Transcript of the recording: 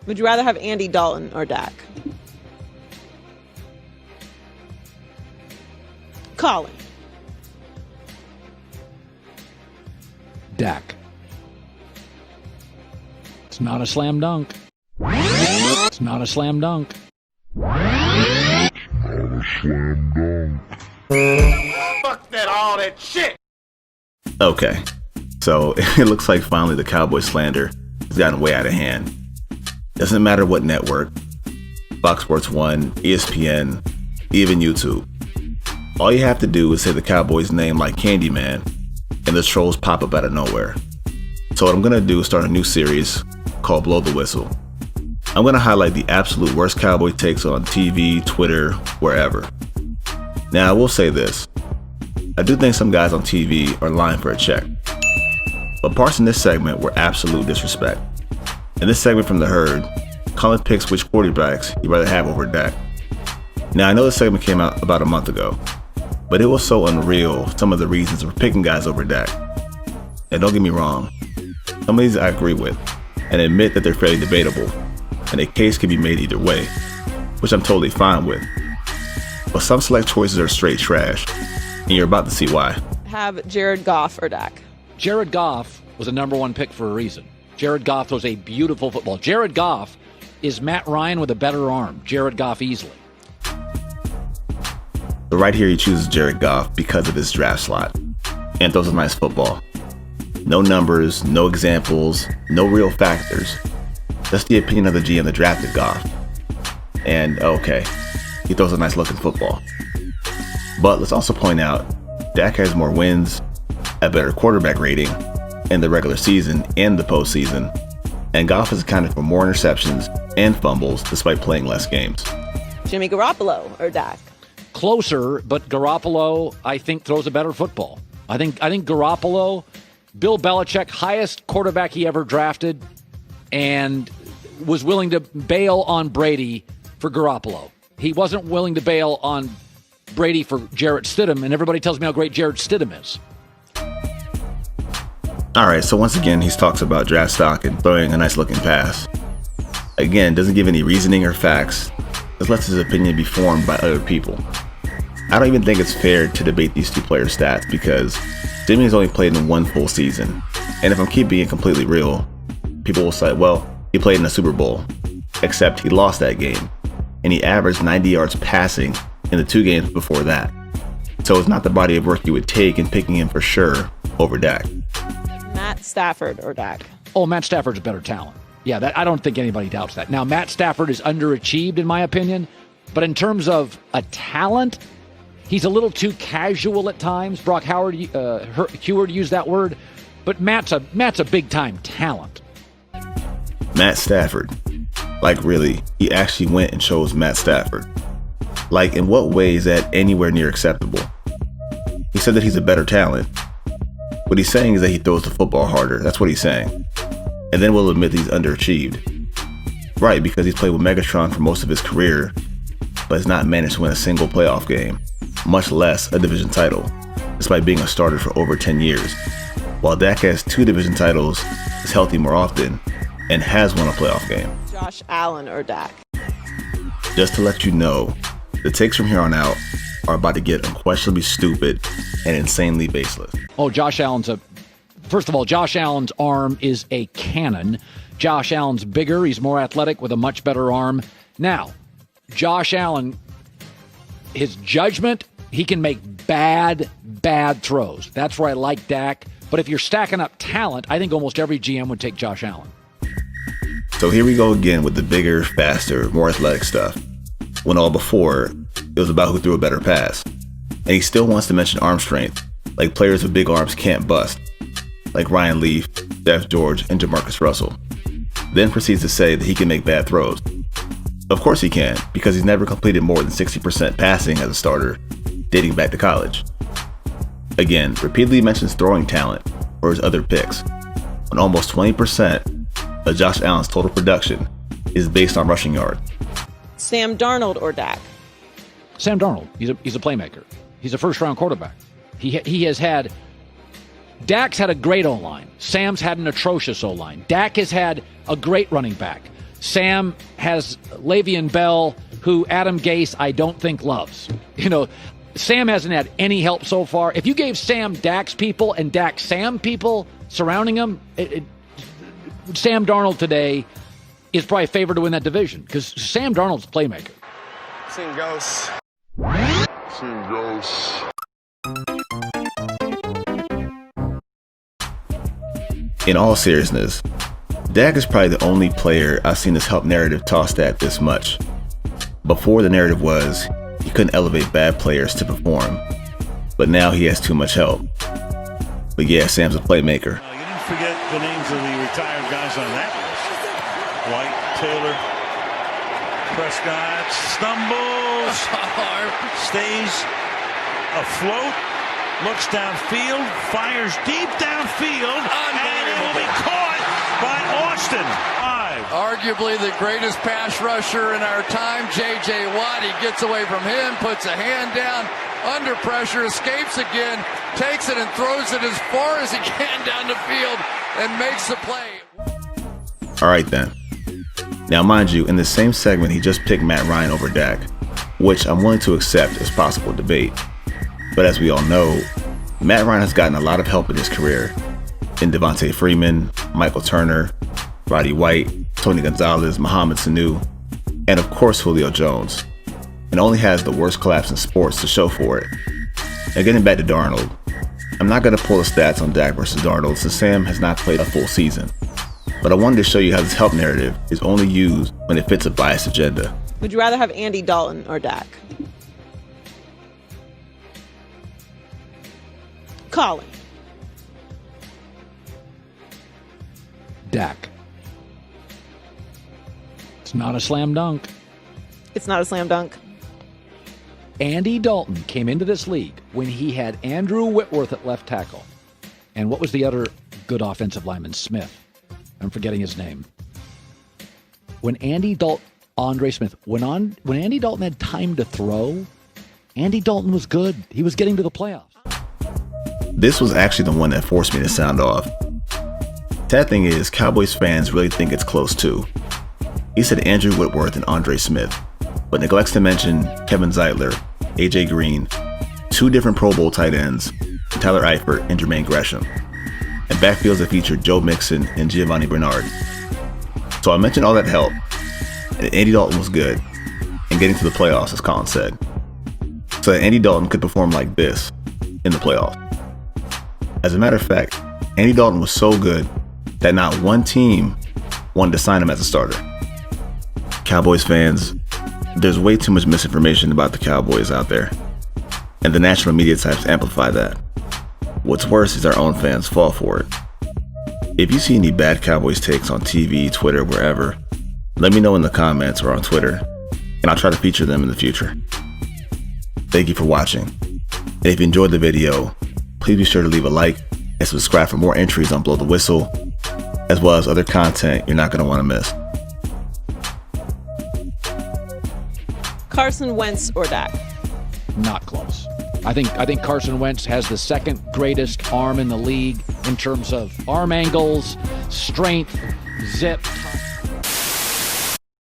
Would you rather have Andy Dalton or Dak? Colin. Dak. It's not a slam dunk. It's not a slam dunk. Not a slam dunk. Fuck that, all that shit. Okay, so it looks like finally the Cowboys slander has gotten way out of hand. Doesn't matter what network, Fox Sports 1, ESPN, even YouTube. All you have to do is say the Cowboys name like Candyman, and the trolls pop up out of nowhere. So what I'm gonna do is start a new series called Blow the Whistle. I'm gonna highlight the absolute worst Cowboy takes on TV, Twitter, wherever. Now I will say this, I do think some guys on TV are lying for a check, but parts in this segment were absolute disrespect. In this segment from The Herd, Colin picks which quarterbacks you'd rather have over Dak. Now I know this segment came out about a month ago, but it was so unreal, some of the reasons for picking guys over Dak. And don't get me wrong, some of these I agree with, and admit that they're fairly debatable, and a case can be made either way, which I'm totally fine with. But some select choices are straight trash, and you're about to see why. Have Jared Goff or Dak? Jared Goff was a number one pick for a reason. Jared Goff throws a beautiful football. Jared Goff is Matt Ryan with a better arm. Jared Goff easily. But right here he chooses Jared Goff because of his draft slot, and throws a nice football. No numbers, no examples, no real factors. Just the opinion of the GM that drafted Goff. And okay, he throws a nice looking football. But let's also point out, Dak has more wins, a better quarterback rating in the regular season and the postseason, and Goff has accounted for more interceptions and fumbles despite playing less games. Jimmy Garoppolo or Dak? Closer, but Garoppolo, I think, throws a better football. I think Garoppolo, Bill Belichick, highest quarterback he ever drafted, and was willing to bail on Brady for Garoppolo. He wasn't willing to bail on Brady for Jarrett Stidham, and everybody tells me how great Jarrett Stidham is. All right, so once again, he talks about draft stock and throwing a nice looking pass. Again, doesn't give any reasoning or facts, just lets his opinion be formed by other people. I don't even think it's fair to debate these two players' stats because Jimmy has only played in one full season. And if I'm keeping it completely real, people will say, well, he played in a Super Bowl, except he lost that game. And he averaged 90 yards passing in the 2 games before that. So it's not the body of work you would take in picking him for sure over Dak. Matt Stafford or Dak? Oh, Matt Stafford's a better talent. Yeah, I don't think anybody doubts that. Now, Matt Stafford is underachieved in my opinion, but in terms of a talent, he's a little too casual at times. Brock Heward used that word, but Matt's a big-time talent. Matt Stafford. Like really, he actually went and chose Matt Stafford. Like in what way is that anywhere near acceptable? He said that he's a better talent. What he's saying is that he throws the football harder. That's what he's saying. And then we'll admit that he's underachieved. Right, because he's played with Megatron for most of his career, but has not managed to win a single playoff game, much less a division title, despite being a starter for over 10 years. While Dak has 2 division titles, is healthy more often, and has won a playoff game. Josh Allen or Dak? Just to let you know, the takes from here on out are about to get unquestionably stupid and insanely baseless. Oh, first of all, Josh Allen's arm is a cannon. Josh Allen's bigger. He's more athletic with a much better arm. Now, Josh Allen, his judgment, he can make bad throws. That's where I like Dak. But if you're stacking up talent, I think almost every GM would take Josh Allen. So here we go again with the bigger, faster, more athletic stuff. When all before, it was about who threw a better pass. And he still wants to mention arm strength, like players with big arms can't bust, like Ryan Leaf, Steph George, and Jamarcus Russell. Then proceeds to say that he can make bad throws. Of course he can, because he's never completed more than 60% passing as a starter, dating back to college. Again, repeatedly mentions throwing talent for his other picks, when almost 20% of Josh Allen's total production is based on rushing yards. Sam Darnold or Dak? Sam Darnold, he's a playmaker. He's a first-round quarterback. Dak's had a great O-line. Sam's had an atrocious O-line. Dak has had a great running back. Sam has Le'Veon Bell, who Adam Gase I don't think loves. Sam hasn't had any help so far. If you gave Sam Dak's people and Dak Sam people surrounding him, Sam Darnold today is probably favored to win that division because Sam Darnold's a playmaker. Seen ghosts. Seen ghosts. In all seriousness, Dak is probably the only player I've seen this help narrative tossed at this much. Before, the narrative was he couldn't elevate bad players to perform, but now he has too much help. But yeah, Sam's a playmaker. You didn't forget the names of the retired guys on that list. White, Taylor, Prescott stumbles, stays afloat, looks downfield, fires deep downfield, and it will be caught by Austin. Arguably the greatest pass rusher in our time, J.J. Watt. He gets away from him, puts a hand down, under pressure, escapes again, takes it and throws it as far as he can down the field and makes the play. All right then. Now mind you, in the same segment he just picked Matt Ryan over Dak, which I'm willing to accept as possible debate. But as we all know, Matt Ryan has gotten a lot of help in his career in Devontae Freeman, Michael Turner, Roddy White, Tony Gonzalez, Mohamed Sanu, and of course Julio Jones, and only has the worst collapse in sports to show for it. Now getting back to Darnold, I'm not going to pull the stats on Dak versus Darnold since Sam has not played a full season, but I wanted to show you how this help narrative is only used when it fits a biased agenda. Would you rather have Andy Dalton or Dak? Colin. Dak. It's not a slam dunk. It's not a slam dunk. Andy Dalton came into this league when he had Andrew Whitworth at left tackle. And what was the other good offensive lineman? Smith. I'm forgetting his name. Andre Smith. When Andy Dalton had time to throw, Andy Dalton was good. He was getting to the playoffs. This was actually the one that forced me to sound off. Sad thing is, Cowboys fans really think it's close too. He said Andrew Whitworth and Andre Smith, but neglects to mention Kevin Zeitler, AJ Green, 2 different Pro Bowl tight ends, Tyler Eifert and Jermaine Gresham, and backfields that featured Joe Mixon and Giovanni Bernard. So I mentioned all that help, and Andy Dalton was good, and getting to the playoffs, as Colin said, so that Andy Dalton could perform like this in the playoffs. As a matter of fact, Andy Dalton was so good that not one team wanted to sign him as a starter. Cowboys fans, there's way too much misinformation about the Cowboys out there, and the national media types amplify that. What's worse is our own fans fall for it. If you see any bad Cowboys takes on TV, Twitter, wherever, let me know in the comments or on Twitter, and I'll try to feature them in the future. Thank you for watching, and if you enjoyed the video, please be sure to leave a like and subscribe for more entries on Blow the Whistle, as well as other content you're not going to want to miss. Carson Wentz or Dak? Not close. I think Carson Wentz has the second greatest arm in the league in terms of arm angles, strength, zip.